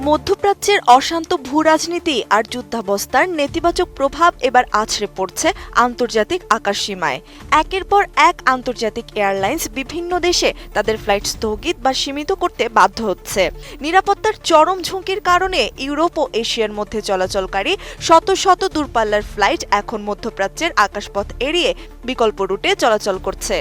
মধ্যপ্রাচ্যের অশান্ত ভূরাজনীতি আর যুদ্ধাবস্থার নেতিবাচক প্রভাব এবার আছড়ে পড়ছে আন্তর্জাতিক আকাশসীমায়। একের পর এক আন্তর্জাতিক এয়ারলাইন্স বিভিন্ন দেশে তাদের ফ্লাইট স্থগিত বা সীমিত করতে বাধ্য হচ্ছে। নিরাপত্তার চরম ঝুঁকির কারণে ইউরোপ ও এশিয়ার মধ্যে চলাচলকারী শত শত দূরপাল্লার ফ্লাইট এখন মধ্যপ্রাচ্যের আকাশপথ এড়িয়ে বিকল্প রুটে চলাচল করছে।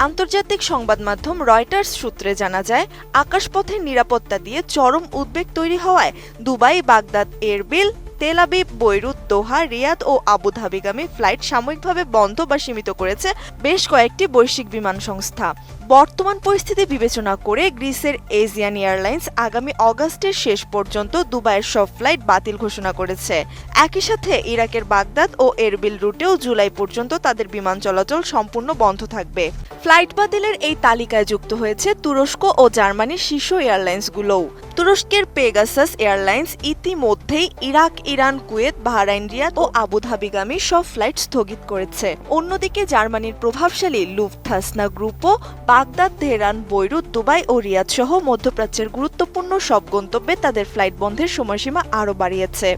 আন্তর্জাতিক সংবাদ মাধ্যম রয়টার্স সূত্রে জানা যায়, আকাশপথের নিরাপত্তা দিয়ে চরম উদ্বেগ তৈরি হওয়ায় Dubai, Baghdad, Erbil, Tel Aviv, Beirut, Doha, Riyadh ও আবুধাবিগামী ফ্লাইট সাময়িকভাবে বন্ধ বা সীমিত করেছে বেশ কয়েকটি বৈশ্বিক বিমান সংস্থা। বর্তমান পরিস্থিতি বিবেচনা করে গ্রিসের এজিয়ান এয়ারলাইন্স আগামী অগাস্টের শেষ পর্যন্ত দুবাইয়ের সব ফ্লাইট বাতিল ঘোষণা করেছে। একই সাথে ইরাকের বাগদাদ ও এরবিল রুটেও জুলাই পর্যন্ত তাদের বিমান চলাচল সম্পূর্ণ বন্ধ থাকবে। ফ্লাইট বাতিলের এই তালিকায় যুক্ত হয়েছে তুরস্ক ও জার্মানির শীর্ষ এয়ারলাইন্সগুলোও। তুরস্কের পেগাসাস এয়ারলাইন্স ইতিমধ্যেই Iraq, Iran, Kuwait, Bahrain, Riyadh ও আবুধাবিগামী সব ফ্লাইট স্থগিত করেছে। অন্যদিকে জার্মানির প্রভাবশালী লুফথানসা গ্রুপও বাগদাদ, তেহরান, বৈরুত, দুবাই ও রিয়াদ সহ মধ্যপ্রাচ্যের গুরুত্বপূর্ণ সব গন্তব্যে তাদের ফ্লাইট বন্ধের সময়সীমা আরও বাড়িয়েছে।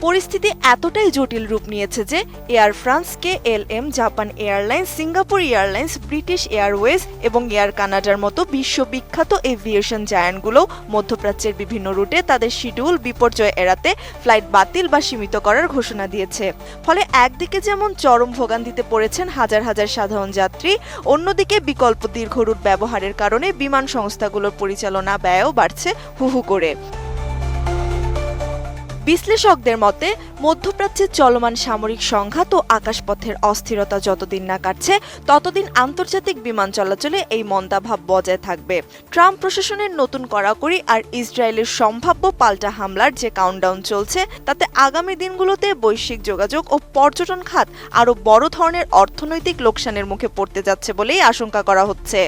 পরিস্থিতি এতটাই জটিল রূপ নিয়েছে যে air France, KLM, Japan airlines, Singapore airlines, British Airways এবং এয়ার কানাডার মতো বিশ্ববিখ্যাত এভিয়েশন জায়ান্টগুলো মধ্যপ্রাচ্যের বিভিন্ন রুটে তাদের শিডিউল বিপর্যয় এড়াতে ফ্লাইট বাতিল বা সীমিত করার ঘোষণা দিয়েছে। ফলে একদিকে যেমন চরম ভোগান্তিতে পড়েছেন হাজার হাজার সাধারণ যাত্রী, অন্যদিকে বিকল্প দীর্ঘ রুট ব্যবহারের কারণে বিমান সংস্থাগুলোর পরিচালনা ব্যয়ও বাড়ছে হু হু করে। বিশ্লেষকদের মতে, মধ্যপ্রাচ্যের চলমান সামরিক সংঘাত ও আকাশপথের অস্থিরতা যতদিন না কাটছে ততদিন আন্তর্জাতিক বিমান চলাচলে এই মন্দাভাব বজায় থাকবে। ট্রাম্প প্রশাসনের নতুন কড়াকড়ি আর ইসরায়েলের সম্ভাব্য পাল্টা হামলার যে কাউন্টডাউন চলছে, তাতে আগামী দিনগুলোতে বৈশ্বিক যোগাযোগ ও পর্যটন খাত আরও বড় ধরনের অর্থনৈতিক লোকসানের মুখে পড়তে যাচ্ছে বলেই আশঙ্কা করা হচ্ছে।